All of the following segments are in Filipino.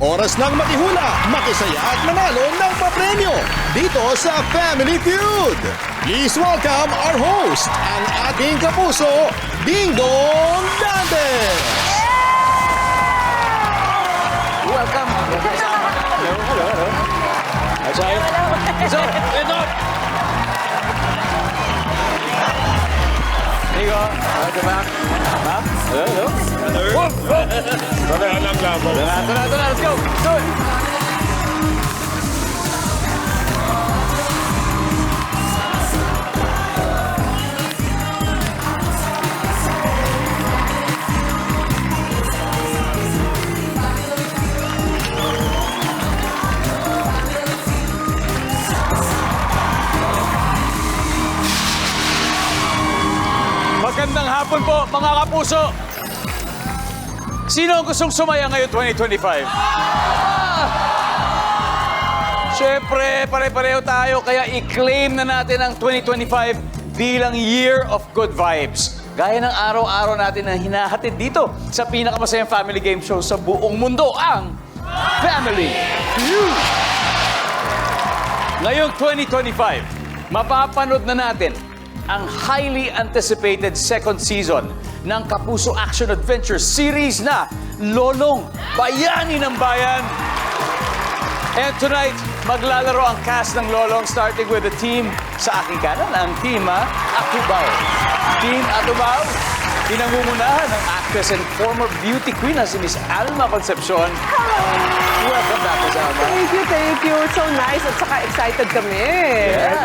Oras ng makihula, makisaya at manalo ng papremyo dito sa Family Feud. Please welcome our host, ang ating kapuso, Dingdong Dantes. Welcome. Hello. That's right. So, ito. There you go. Welcome back. Ma'am. Hello. Brother, alam lang mo. Ito na. Let's go. Do it. Magandang hapon po, mga kapuso. Sino ang gustong sumaya ngayon 2025? Siyempre, pare-pareho tayo, kaya i-claim na natin ang 2025 bilang Year of Good Vibes. Gaya ng araw-araw natin na hinahatid dito sa pinakamasayang family game show sa buong mundo, ang Family Feud. Ngayong 2025, mapapanood na natin ang highly anticipated second season ng Kapuso Action Adventure series na Lolong Bayani ng Bayan. And tonight, maglalaro ang cast ng Lolong starting with the team sa aking kanan, ang team Atubao. Team Atubao, pinangungunahan ng actress and former beauty queen na si Miss Alma Concepcion. Welcome back, Miss Alma. Thank you. So nice at saka excited kami.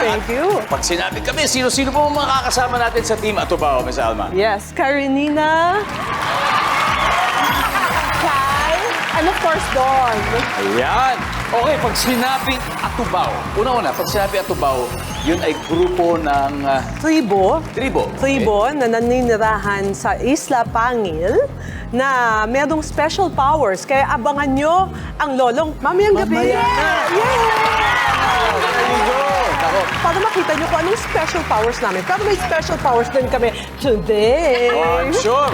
Thank you. Pag sinabi kami, sino-sino po mga kakasama natin sa team Atubao, Miss Alma? Yes, Karenina, Kai, and of course, Dawn. Ayan. Okay, pag sinabing Atubao, una-una, pag sinabing Atubao, yun ay grupo ng Tribo. tribo. Tribo na naninirahan sa Isla Pangil na merong special powers. Kaya abangan nyo ang lolong mamayang gabi. Mamaya na. Ako, Para makita nyo kung anong special powers namin. Pero may special powers din kami today. I'm sure.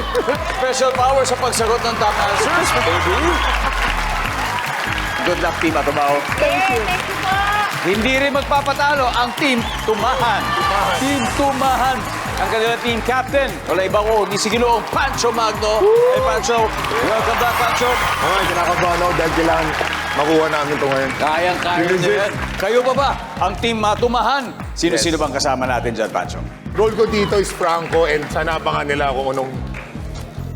Special power sa pagsagot ng top answers, baby. Good luck, Team Atubao. Thank you. Hindi rin magpapatalo ang Team Tumahan. Team Tumahan. Ang kanilang team captain. Wala iba ko, ni si Ginoong Pancho Magno. Hey, Pancho. Welcome back, Pancho. Okay, kinakabahan ako dahil kailangan makuha namin ito ngayon. Kayang-kaya niyo yan. Kayo pa ba? Ang Team Tumahan. Sino-sino bang kasama natin dyan, Pancho? Role ko dito is Franco and sana abangan nila kung anong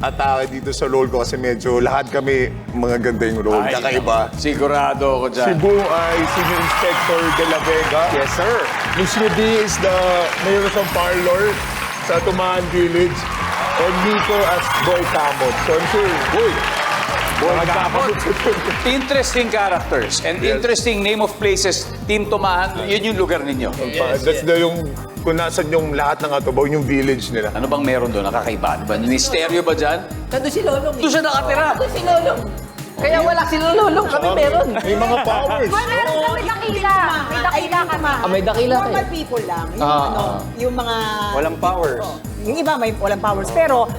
atake dito sa role ko kasi medyo lahat kami mga ganda yung role. Ay, Kakaiba. Sigurado ako Si dyan. Boo ay Senior Inspector de la Vega. Yes, sir. Miss Rudy is the mayor of Parlor sa Tumahan Village. And Nico as Boy Camot. So I'm sure, boy, Boy, Camot. Interesting characters and interesting name of places. Team Tumahan, yun yung lugar ninyo. that's the yung kung nasan yung lahat ng Atubao, yung village nila. Ano bang meron doon? Nakakaiba? Ba? Misteryo ba dyan? Nandun si Lolong. Doon siya nakatira. Nandun si Lolong. Kaya wala si Lolong. Kami meron. May mga powers. Meron kami dakila. May dakila kami. May dakila kayo. Normal people lang. Yung mga... Walang powers. Yung iba may walang powers. Pero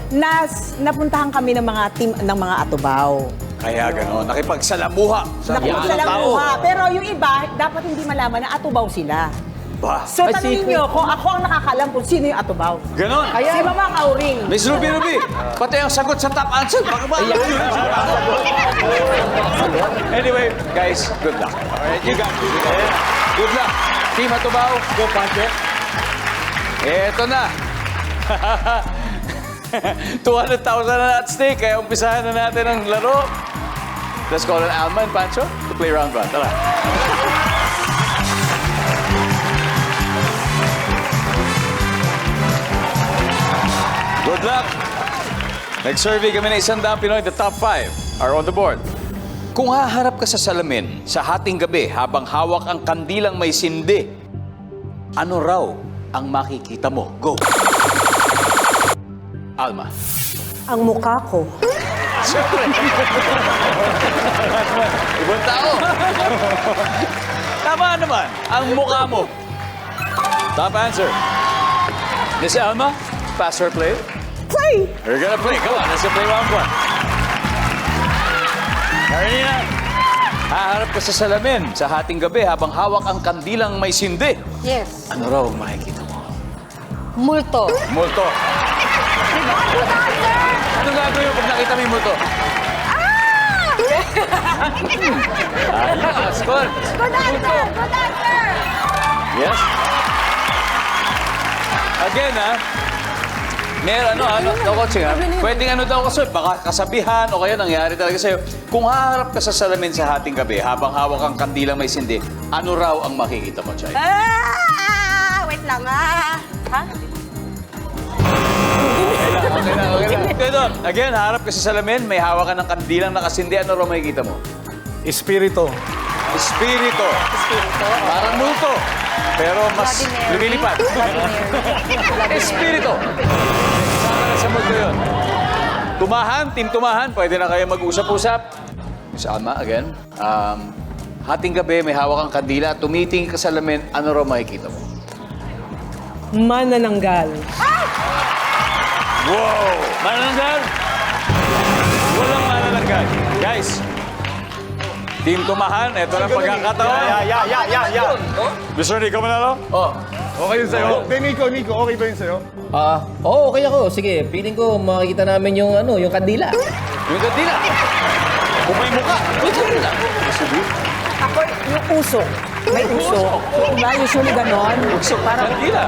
napuntahan kami ng mga team ng mga Atubao. Kaya gano'n. Nakipagsalamuha. Napunta Pero yung iba, dapat hindi malaman na Atubao sila. Ba? So tanongin nyo kung ako ang nakakalam kung sino yung Atubao. Ganon. Si Mama Kauring. Miss Ruby, pati ang sagot sa top answer. Baka ba? Anyway, guys, good luck. Alright, you got it. Good luck. Team Atubao, go Pancho. Eto na. 200,000 na at stake, kaya umpisahan na natin ang laro. Let's call on Alma and Pancho to play round one. Tara. Good luck! Nag-survey kami ng 100 Pinoy. The top 5 are on the board. Kung haharap ka sa salamin sa hating gabi habang hawak ang kandilang may sindi, ano raw ang makikita mo? Go! Alma. Ang mukha ko. Ibang tao. Tama naman. Ang mukha mo. Top answer. Miss Alma, pass or play? Play! We're gonna play. Come on, let's play round one. Karenina, Haharap ka sa salamin sa hating gabi habang hawak ang kandilang may sindi. Yes. Ano raw ang makikita mo? Multo. Multo. Anong gagawin mo pag nakita mo yung multo? Ah! Score. Good answer! Good answer! Yes. Again, ha? Ano, coaching, ha? Pwedeng ano daw kasi, baka kasabihan o kaya nangyari talaga sa'yo. Kung haharap ka sa salamin sa hating gabi habang hawak ang kandilang may sindi, ano raw ang makikita mo, Chay? Wait lang ah. Ha? Okay na. Again, harap ka sa salamin, may hawak ka ng kandilang nakasindi, ano raw makikita mo? Espiritu. Espiritu. Parang multo. Pero mas Vladimir. lumilipad. Espiritu. Sama na sa multo yun. Tumahan, team tumahan. Pwede na kayo mag-usap-usap. Sama, again. Hating gabi, may hawak kang kandila. Tumitingin ka sa salamin, ano raw makikita mo? Manananggal. Wow! Manananggal? Walang manananggal. Guys, team tumahan, ito lang pagkakataon. Yeah. Mr. Nico Manalo? Oh. Okay yun sa'yo? Nico, okay ba yun sa'yo? Oo, okay ako. Sige, feeling ko makikita namin yung yung kandila. Yung kandila. Kung may mukha, yung kandila. Ako, yung usok. May usok. Diba? Usually ganon. Parang kandila.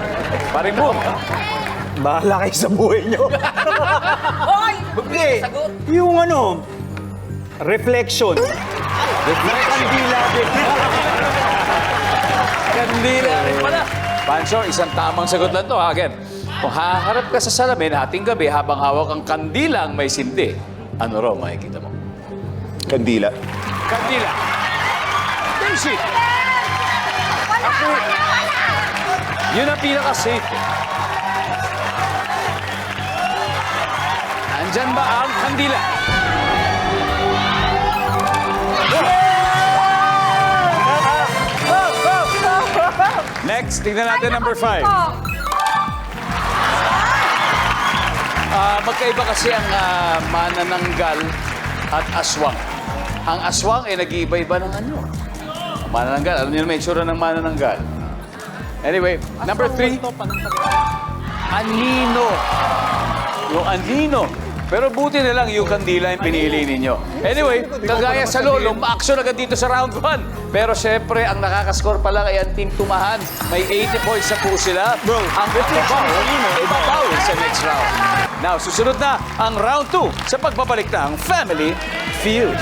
Parang boom. Bahala kayo sa buhay nyo. Hindi. Yung reflection. Kandila din. Kandila rin pala. Pancho, isang tamang sagot lang to. Again, kung haharap ka sa salamin hating gabi habang hawak ang kandilang may sindi, ano raw makikita mo? Kandila. Kandila. Daisy. Yun ang pinaka-safe. Andyan ba ang kandila? Next, tignan natin number 5. Magkaiba kasi ang manananggal at aswang. Ang aswang ay nag-iiba-iba ng ano. Ang manananggal, alam niyo naman yung itsura ng manananggal. Anyway, number 3. Anino. Yung anino. Pero buti na lang yung kandila yung pinili ninyo. Anyway, kagaya sa lolo, ma-action agad dito sa round 1. Pero syempre, ang nakakascore pala ay ang team tumahan. May 80 points sa po sila. Ang ibabaw sa next round. Now, susunod na ang round 2 sa pagbabalik ng Family Feud.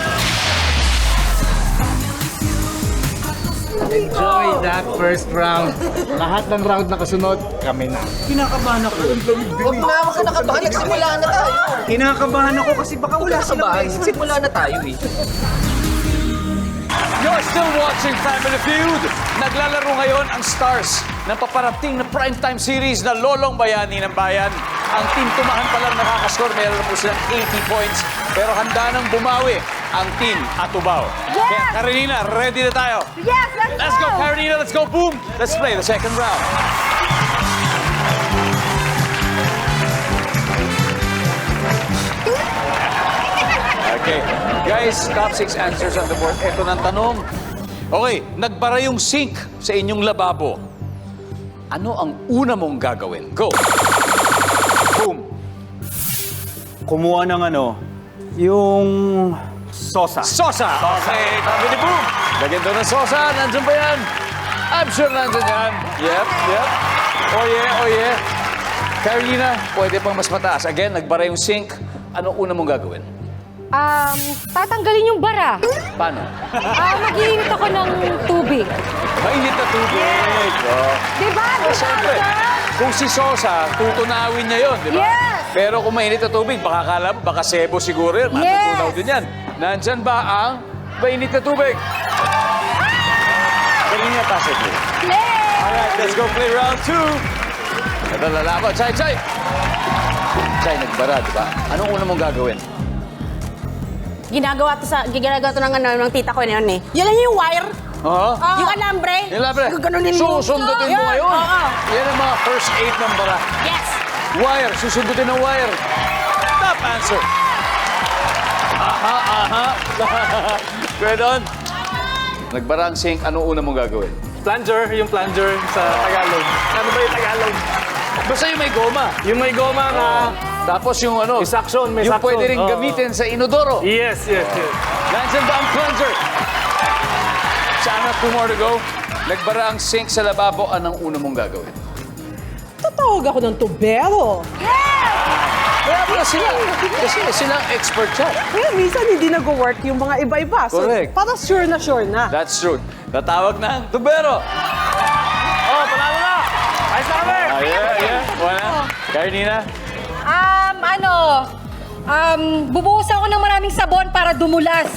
Enjoy that first round. Lahat ng round na kasunod, kami na. Kinakabahan ako. Huwag ka nakabahan. Nagsimula na tayo. Kinakabahan ako kasi baka wala silang Nakabahan. Nagsimula na tayo eh. You're still watching Family Feud. Naglalaro ngayon ang stars ng paparating na primetime series na Lolong Bayani ng Bayan. Ang team tumahan pa lang nakakascore. Meron na po silang 80 points. Pero handa nang bumawi ang team Atubaw. Yes! Kaya Carolina, ready na tayo. Yes, Let's go, Carolina. Let's go. Boom. Let's play the second round. Okay. Guys, top 6 answers on the board. Ito ng tanong. Okay, nagbara yung sink sa inyong lababo. Ano ang una mong gagawin? Go. Boom. Kumuha ng yung sosa. Sosa. Okay, sabi ni Boom. Lagyan daw ng sosa. Nandun ba yan? I'm sure nandun yan. Yep. Oh yeah. Carolina, pwede pang mas mataas. Again, nagbara yung sink. Ano una mong gagawin? Tatanggalin yung bara. Paano? Mag-iinit ako ng tubig. Mainit na tubig. Oh. Diba? Siyempre, kung si Sosa, tutunawin niya yun, di ba? Yes! Pero kung mainit na tubig, baka kala mo, baka sebo siguro yun. Matutunaw din yan. Nandyan ba ang mainit na tubig? Galing niya, pass it. Alright, let's go play round 2. Ito lalaban. Chay! Chay, nagbara, di ba? Anong una mong gagawin? Ginagawa to ng tita ko na yun eh. Yan lang yung wire. Oo. Yung alambre. Yung labre. Gaganunin mo. Susundutin mo Yan, ngayon. oo. Yan ang mga first aid ng bara. Yes. Wire, susundutin ng wire. Top answer. Aha. Pwede on. nagbara ang sink, ano una mong gagawin? Plunger, yung plunger sa Tagalog. Ano ba yung Tagalog? Basta yung may goma. Yung may goma na... Tapos yung ano, May suction, may yung suction. pwede rin Oo. gamitin sa inodoro. Yes. Nandyan ba ang plunger? Sana 2 more to go. Nagbara ang sink sa lababo, anong una mong gagawin? Tatawag ako ng tubero. Kaya pala sila. Kasi sila ang expert yan. Kaya minsan hindi nag-work yung mga iba-iba. So, Correct. para sure na. That's true. Tatawag ng tubero. Oh, panalo na! Ayos na kami! Yeah. Wala. Carnina? Bubuhos ako ng maraming sabon para dumulas.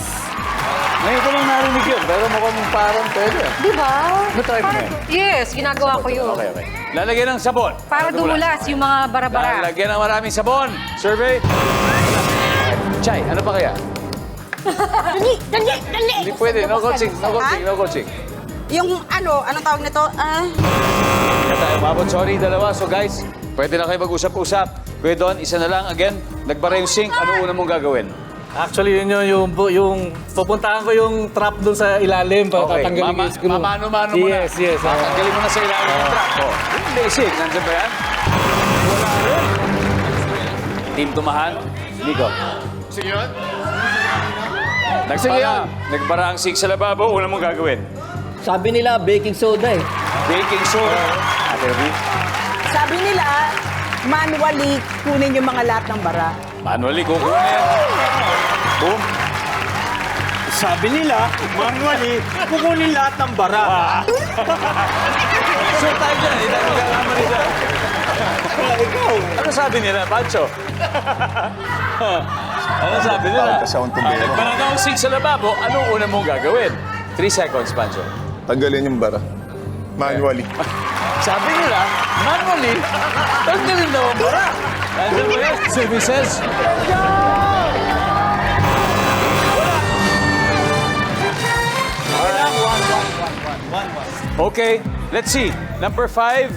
Ngayon ko lang narinig yun, pero mukhang parang pwede. Di ba? Matry mo na yun. Yes, ginagawa ko yun. Okay. Lalagyan ng sabon. Para dumulas yung mga bara-bara. Lalagyan ng maraming sabon. Survey. Chay, ano pa kaya? Dali! Hindi pwede. No coaching. Yung anong tawag nito? Hindi tayo mabot. Sorry, dalawa. So guys, pwede na kayo mag-usap-usap. Kuya Don, isa na lang. Again, nagbara yung sink. Ano una mong gagawin? Actually, yun yung pupuntahan ko yung trap dun sa ilalim para tatanggalin yung screw. Mamano mo na. Yes. Tatanggalin mo na sa ilalim ng trap. Yung basic. Nandiyan ba yan? Wala rin. Team Tumahan. Nico. Sige yun? Nagbara ang sink sa lababo. Una mong gagawin? Sabi nila, baking soda eh. Baking soda. Ate Ruby. Sabi nila, manually kunin yung mga lahat ng bara. Manually, kukunin. Boom. Sabi nila, manually, kukunin lahat ng bara. So tayo dyan. Hindi tayo magkakamali dyan. Ano sabi nila, Pancho? Ano sabi nila? Nagbara daw ang sink sa lababo. Anong una mong gagawin? 3 seconds, Pancho. Tanggalin yung bara. Manually. Sabi nila, manually, tanggalin daw ang bara. Nandiyan mo yan, services. Okay, let's see. Number 5.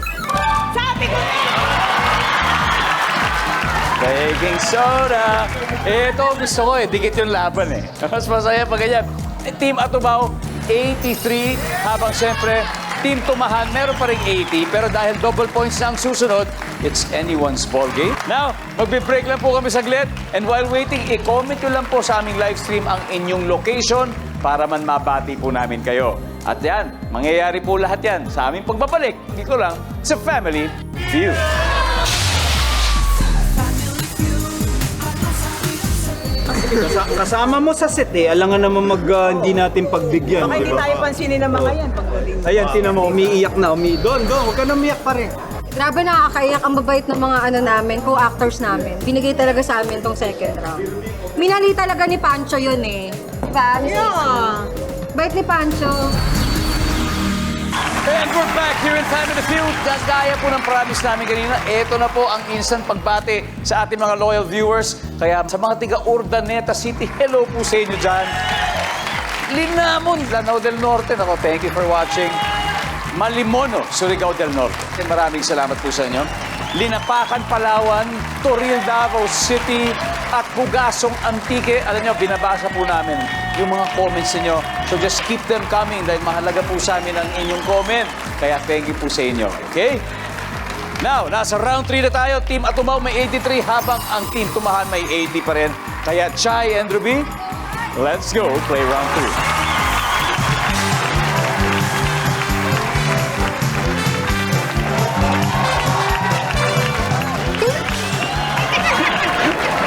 Baking soda. Ito gusto ko eh. Dikit yung laban eh. Mas masaya pag ganyan. Team Atubao, 83. Habang siyempre, Team Tumahan, meron pa rin 80. Pero dahil double points na ang susunod, it's anyone's ball game. Now, magbe-break lang po kami saglit. And while waiting, i-comment nyo lang po sa aming live stream ang inyong location para man mabati po namin kayo. At yan, mangyayari po lahat yan sa aming pagbabalik. Dito lang sa Family Feud. Kasama mo sa set eh. Alangan naman hindi natin pagbigyan. Baka hindi tayo pansinin ng mga yan. Ayan, tinan mo, umiiyak na. Don, huwag ka na umiyak pa rin. Grabe nakakaiyak ang babait ng mga namin, co-actors namin. Binigay talaga sa amin tong second round. Minali talaga ni Pancho yun eh. Diba? Yeah. Bait ni Pancho. And we're back here in Time of the Field. Gaya po ng promise namin kanina, ito na po ang instant pagbate sa ating mga loyal viewers. Kaya sa mga tiga Urdaneta City, hello po sa inyo dyan. Linamon, Lanao del Norte. Ako, thank you for watching. Malimono, Surigao del Norte. Maraming salamat po sa inyo. Linapakan, Palawan, Toril, Davao City, at Pugasong Antique. Alam nyo, binabasa po namin yung mga comments niyo. So just keep them coming dahil mahalaga po sa amin ang inyong comment. Kaya thank you po sa inyo. Okay? Now, nasa round 3 na tayo. Team Atumaw may 83 habang ang Team Tumahan may 80 pa rin. Kaya Chay and Ruby, let's go play round 2.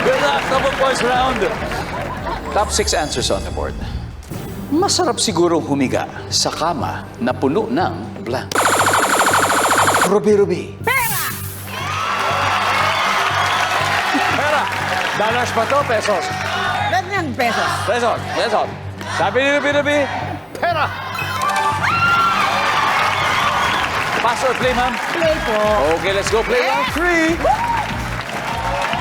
Good luck, double points round. Top 6 answers on the board. Masarap siguro humiga sa kama na puno ng blank. Ruby. Pera! Dollars pa to, pesos? Ganyan, pesos. Pesos. Sabi ni Ruby, pera! Pass or play, ma'am? Play po. Okay, let's go play round 3.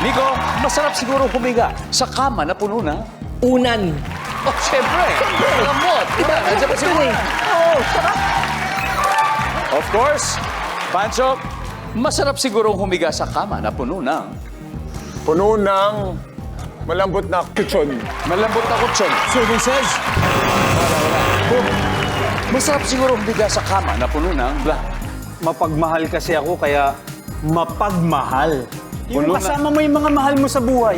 Nico, masarap siguro humiga sa kama na puno ng... Unan. Oh, siyempre. Lamot. Diba? Nandiyan pa si Unan. Oo, sarap. Of course, Pancho, masarap siguro humiga sa kama na puno ng... Puno ng malambot na kutsyon. Malambot na kutsyon. Services. Wala. Boom. Masarap siguro humiga sa kama na puno ng blank. Mapagmahal kasi ako, kaya mapagmahal. Yung Puno na- kasama mo yung mga mahal mo sa buhay.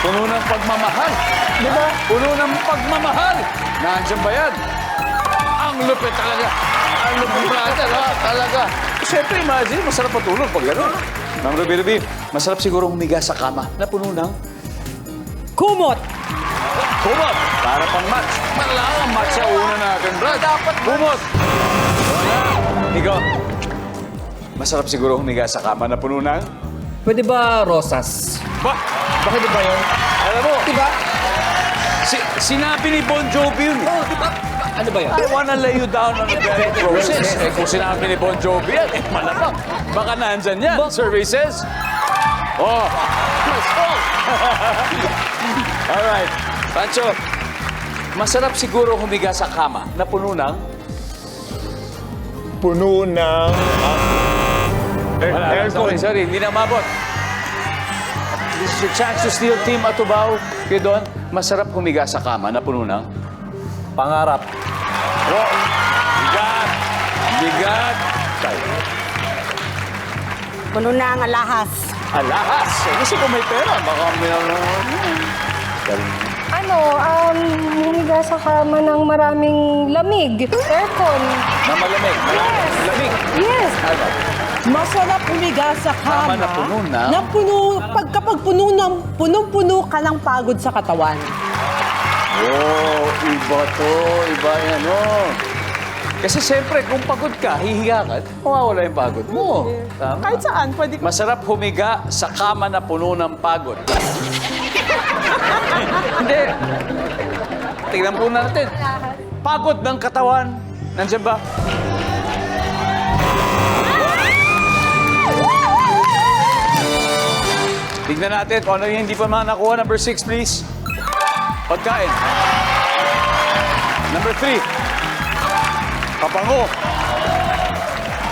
Puno ng pagmamahal. Diba? Puno ng pagmamahal. Nandiyan ba yan? Ang lupit talaga. Ang lupit brother, ha? Talaga. Siyempre, imagine, masarap patulog pag gano'n. Ma'am Ruby, masarap siguro humiga sa kama na puno ng Kumot! kumot. Para pang match. Malalang match sa una natin, Brad. Dapat kumot. Wala. Ikaw, masarap siguro humiga sa kama na puno ng... Pwede ba rosas? Ba? Bakit ba yun? Alam mo, Diba? sinabi ni Bon Jovi yun. Oh, diba? Ano ba yun? I wanna lay you down on the bed of roses. Eh, kung sinabi ni Bon Jovi yan, malamang. Baka nandyan yan. Survey says. Oh. Let's go. Alright. Pancho, masarap siguro humiga sa kama na puno ng... Puno ng Aircon. Sorry, hindi na mabot. This is your chance to steal Team Atubao. Kaya doon, masarap humiga sa kama na puno ng... Pangarap. Oh, bigat. Bigat. Puno na ang alahas. Alahas. Eh, kasi kung may pera, baka may... Humiga sa kama ng maraming lamig. Aircon. Na malamig. Malamig. Yes. Ano? Masarap humiga sa Kama kama. na puno na? Kapag punong-puno ka ng pagod sa katawan. Oh, iba to. Iba yan, oh. Kasi siyempre, kung pagod ka, hihiga ka, mawawala yung pagod mo. Tama. Kahit saan, pwede ka. Masarap humiga sa kama na puno ng pagod. Hindi. Tingnan po natin. Pagod ng katawan. Nandiyan ba? Tignan natin kung ano yung hindi pa mga nakuha. Number 6, please. Pagkain. Number 3. Papango.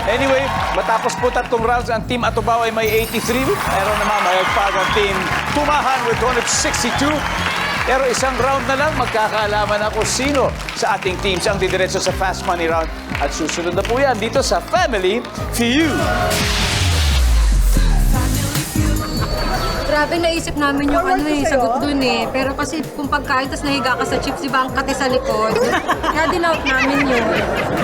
Anyway, matapos po 3 rounds, ang Team Atubao ay may 83. Pero naman mayagpag ang Team Tumahan with 162. Pero isang round na lang, magkakaalaman ako sino sa ating teams ang didiretso sa Fast Money Round. At susunod na po yan dito sa Family Feud. Grabe, naisip namin yung sagot dun eh. Pero kasi kung pagkain, tas nahiga ka sa chips, di ba ang kati sa likod? Kaya din-out namin yun.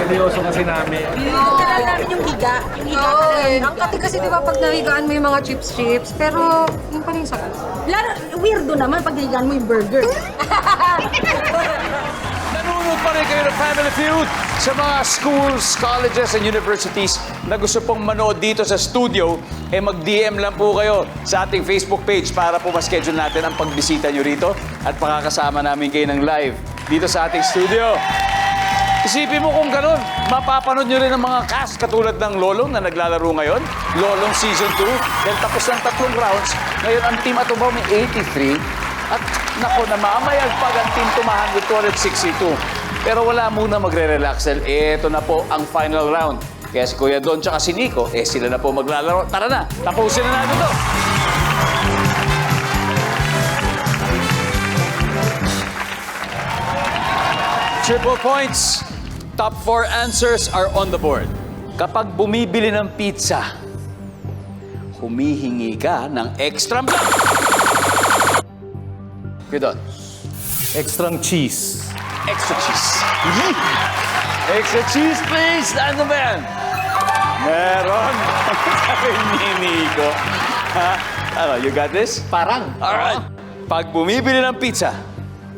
Seryoso kasi namin. Literal namin yung higa. Yung higa Oo, talaga. eh. Ang kati kasi di ba pag nahigaan mo yung mga chips. Pero yun pa rin yung sagot. Weirdo naman pag higaan mo yung burger. Nanonood pa rin kayo ng Family Feud sa mga schools, colleges, and universities na gusto pong manood dito sa studio, eh mag-DM lang po kayo sa ating Facebook page para po ma-schedule natin ang pagbisita nyo rito at pakakasama namin kayo ng live dito sa ating studio. Isipin mo kung ganun, mapapanood nyo rin ang mga cast katulad ng Lolong na naglalaro ngayon, Lolong Season 2, then tapos ng 3 rounds. Ngayon ang Team Atubao may 83 at nako na mamayagpag ang Team Tumahan with 262. Pero wala muna magre-relax dahil ito na po ang final round. Kaya si Kuya Don tsaka si Nico, sila na po maglalaro. Tara na, tapusin na natin to. Triple points. Top 4 answers are on the board. Kapag bumibili ng pizza, humihingi ka ng extra blank. Kuya Don. Extrang cheese. Extra cheese. Extra cheese, please! Ano ba yan? Meron. Sabi ni Nico. Ha? Ano, you got this? Parang. Alright. Pag bumibili ng pizza,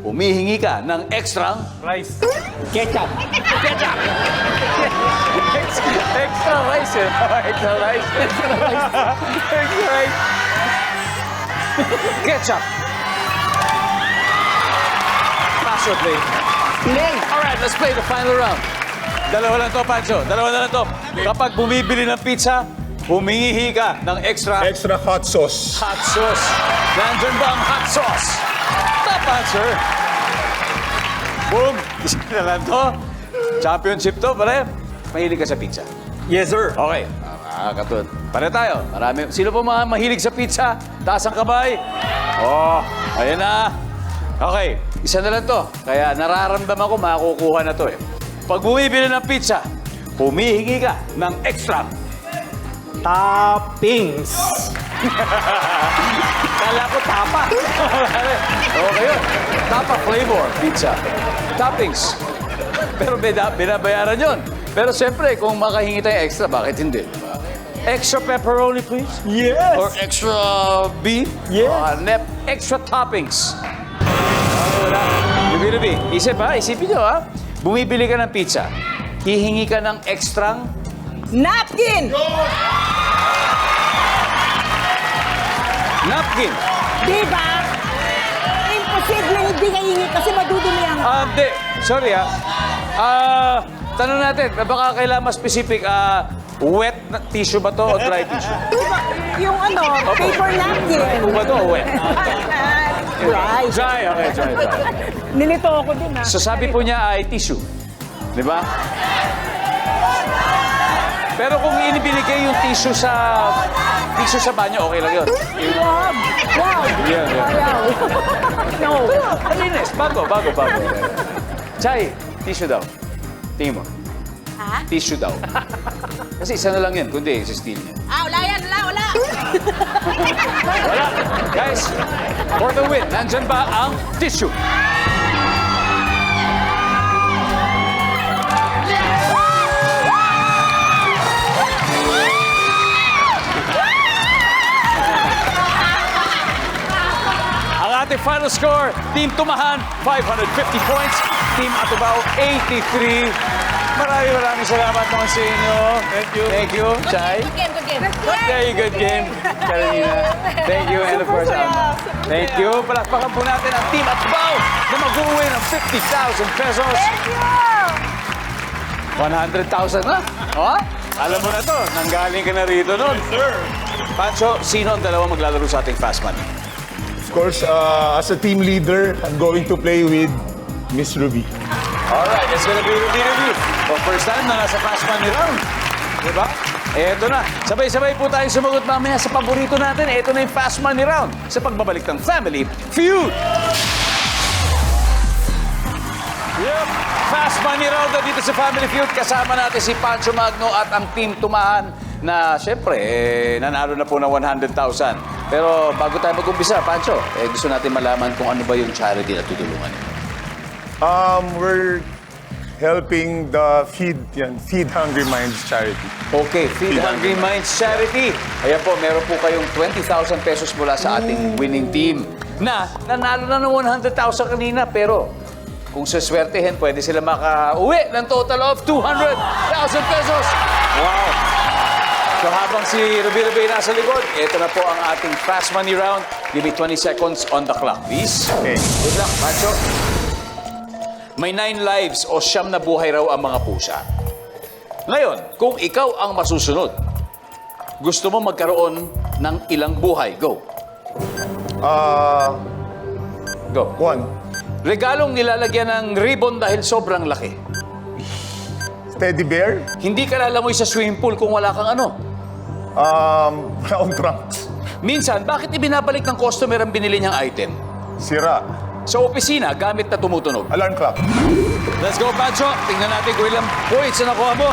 humihingi ka ng extra... Rice. Ketchup. Ketchup! Extra rice eh. Extra rice. Extra rice. Extra rice. Ketchup. Pass or play? Play. Alright, let's play the final round. Dalawa lang to, Pancho. Dalawa na lang to. Kapag bumibili ng pizza, humingi ka ng extra extra hot sauce. hot sauce. Nandun ba ang hot sauce? Top answer. Boom. Isa na lang to. Championship to, pare. Mahilig ka sa pizza. Yes, sir. Okay. Katun. Pare tayo. Marami. Sino po mga mahilig sa pizza? Taas ang kamay. Oh, ayan na. Okay, isa na lang to. Kaya nararamdaman ko makukuha na to eh. Pag bumibili ng pizza, humihingi ka ng extra. Toppings. Kala ko tapa. Okay yun. Tapa flavor pizza. Toppings. Pero binabayaran yun. Pero siyempre, kung makahingi tayo extra, bakit hindi? Extra pepperoni, please? Yes. Or extra beef? Yes. Extra toppings. Wala. Lubi-lubi. Isipin nyo ha. Bumibili ka ng pizza. Hihingi ka ng extrang Napkin! napkin. Diba? Imposible hindi kaingit kasi madudumi ang... Hindi. Sorry tanong natin, baka kailangan mas specific, wet na tissue ba to o dry tissue? Diba? Yung paper napkin. Ano ba to o wet? Right. Dry, okay, dry. Nilito ako din ha. So sabi po niya ay tissue. Di ba? Pero kung inibili kayo yung tissue sa banyo, okay lang yun. Wow! Wow! Yeah. Wow! No. Malinis. Bago. Chay, tissue daw. Tingin mo. Ha? Tissue daw. Kasi isa na lang yan, kundi sa steel niya. Wala yan, wala. Wala. Guys, for the win, nandyan ba ang tissue? Ang ating final score, Team Tumahan, 550 points. Team Atubao, 83. Maraming salamat naman sa inyo. Thank you, Chay. Good game. Very good game, Carolina. Thank you, and of course, thank you. Palakpakan po natin ang Team Atubao na mag-uwi ng 50,000 pesos. Thank you! 100,000 na. Oh? Alam mo na to, nanggaling ka na rito nun. Sir. Pancho, sino ang dalawa maglalaro sa ating Fast Money? Of course, as a team leader, I'm going to play with Miss Ruby. Alright, it's gonna be Ruby. For first time na nasa Fast Money round. Diba? Eto na. Sabay-sabay po tayong sumagot mamaya sa paborito natin. Eto na yung Fast Money round sa pagbabalik ng Family Feud. Yep. Fast Money round na dito sa Family Feud. Kasama natin si Pancho Magno at ang Team Tumahan na siyempre, nanalo na po ng 100,000. Pero bago tayo mag-umpisa, Pancho, gusto natin malaman kung ano ba yung charity na tutulungan nito. We're helping the Feed Hungry Minds charity. Okay, Feed Hungry Minds Charity. Ayan po, meron po kayong 20,000 pesos mula sa ating winning team na nanalo na ng 100,000 kanina. Pero kung saswertehin, pwede sila makauwi ng total of 200,000 pesos. Wow! So habang si Ruby nasa likod, ito na po ang ating Fast Money round. Give me 20 seconds on the clock, please. Okay. Good luck, Pancho. May 9 lives o 9 na buhay raw ang mga pusa. Ngayon, kung ikaw ang masusunod, gusto mo magkaroon ng ilang buhay? Go. Go. 1. Regalong nilalagyan ng ribbon dahil sobrang laki. Teddy bear. Hindi ka lalangoy sa swimming pool kung wala kang ano. Brown trunks. Minsan, bakit ibinabalik ng customer ang binili niyang item? Sira. Sa opisina, gamit na tumutunog. Alarm clock. Let's go, Pancho. Tingnan natin kung ilang points na nakuha mo.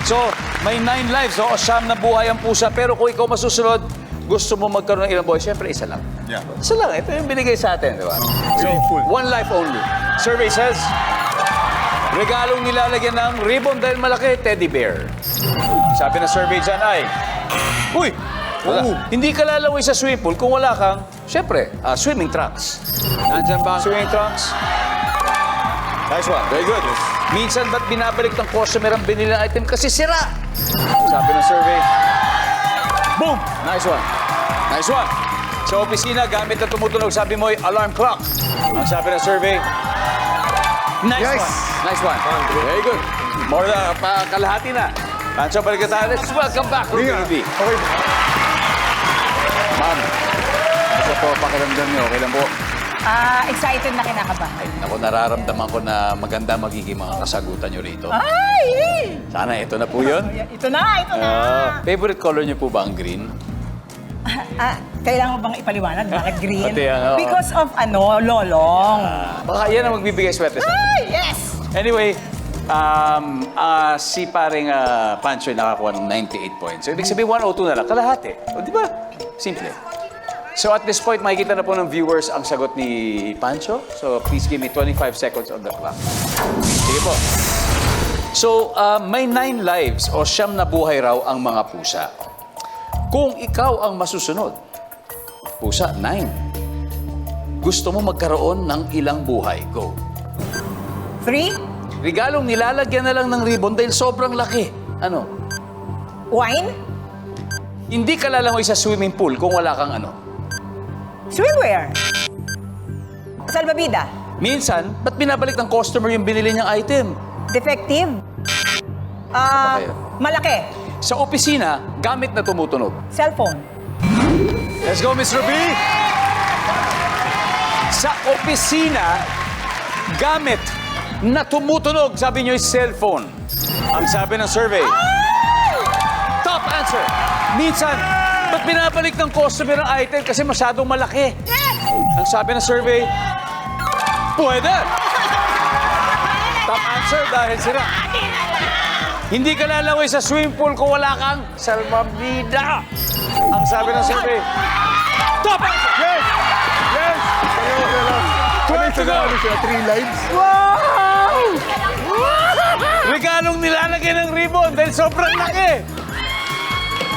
So, may 9 lives, o 9 na buhay ang pusa. Pero kung ikaw masusunod, gusto mo magkaroon ng ilang buhay, syempre isa lang. Yeah. Isa lang. Ito yung binigay sa atin, di ba? So, Full. 1 life only. Survey says, regalong nilalagyan ng ribbon dahil malaki, teddy bear. Sabi na survey dyan ay, uy! Wala. Hindi ka lalaway sa swimming pool kung wala kang, syempre, swimming trunks. Nandyan ba ang swimming trunks? Nice one. Very good. Minsan ba't binabalik ng customer ang binili ng item kasi sira? Sabi ng survey. Boom! Nice one. Nice one. Sa opisina, gamit na tumutunog, sabi mo ay alarm clock. Ang sabi ng survey, nice Yes. one. Nice one. Very good. More na, kalahati na. Pancho, balik ka tayo. Let's welcome back, Ruby. Okay. Ma'am, ano po pakiramdam niyo? Okay lang po? Excited na kinakabahan. Ay, naku, nararamdaman ko na maganda magiging mga kasagutan niyo rito. Ay! Sana ito na po yun. Ito na! Favorite color niyo po ba ang green? Kailangan mo bang ipaliwanag, Bakit green? Pati yan, oo. Because of Lolong. Baka yan ang magbibigay swerte sa Ay, yes! Anyway, si paring Pancho ay nakakuha ng 98 points. So, ibig sabihin, 102 na lang. Kalahati. O, di ba? Simple. So, at this point, makikita na po ng viewers ang sagot ni Pancho. So, please give me 25 seconds on the clock. Sige po. So, may 9 lives o 9 na buhay raw ang mga pusa. Kung ikaw ang masusunod, pusa, 9. Gusto mo magkaroon ng ilang buhay? Go. 3, Regalong nilalagyan na lang ng ribbon dahil sobrang laki. Ano? wine, Hindi ka lalangoy sa swimming pool kung wala kang ano. swimwear, salbabida, Minsan, ba't binabalik ng customer yung binili niyang item? defective, kayo? malaki, Sa opisina, gamit na tumutunog. cellphone, Let's go, Miss Ruby! Sa opisina, gamit na tumutunog, sabi niyo, is cellphone. Ang sabi ng survey. Top answer! Minsan, ba't binabalik ng customer ang item kasi masyadong malaki? Ang sabi ng survey, pwede! Top answer dahil sira. Hindi ka lalangoy sa swimming pool kung wala kang salbabida. Ang sabi ng survey, top answer! Yes! Yes! Dalawa na lang. 12 to go! Ano siya? 3 lives? Regalong nilalagay ng ribbon dahil sobrang laki.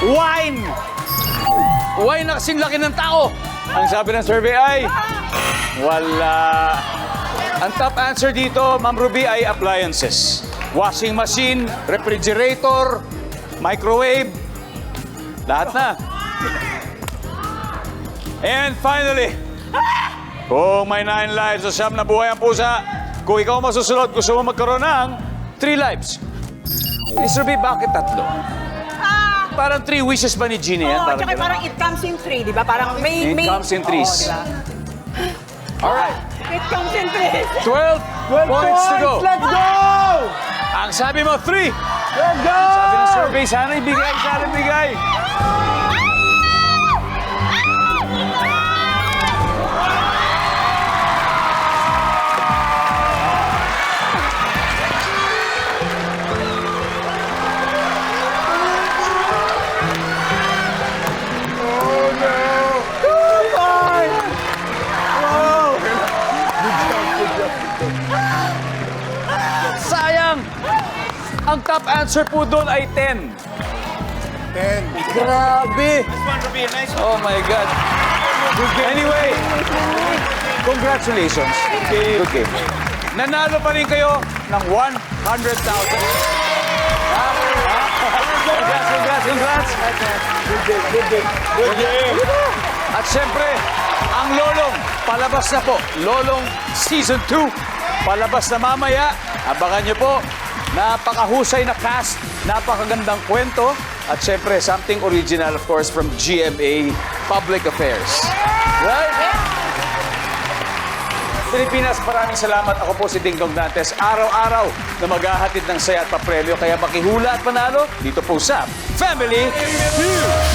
Wine. Wine na kasing laki ng tao. Ang sabi ng survey ay, wala. Ang top answer dito, Ma'am Ruby, ay appliances. Washing machine, refrigerator, microwave, lahat na. And finally, kung may 9 lives o 9 na buhay ang pusa, kung ikaw masusunod, gusto mo magkaroon ng 3 lives. Miss Ruby, bakit 3? Parang 3 wishes ba ni Genie yan? Oh, tsaka ganun. parang it comes in 3, di ba? Parang may... It comes in threes. Oo, di ba? Alright, It comes in 3. 12 points to go. Let's go! Ang sabi mo, 3. Let's go! Sabi ng survey, sana ibigay, sana ibigay. Sayang! Ang top answer po doon ay 10. 10. Grabe! Oh my God. Anyway, congratulations. Good game. Nanalo pa rin kayo ng 100,000. Congrats! Good game. At syempre, ang Lolong, palabas na po. Lolong Season 2, palabas na mamaya. Abangan nyo po. Napakahusay na cast, napakagandang kwento. At syempre, something original, of course, from GMA Public Affairs. Right? Pilipinas, maraming salamat. Ako po si Ding Dong Dantes. Araw-araw na maghahatid ng saya at papremyo. Kaya makihula at panalo dito po sa Family Feud.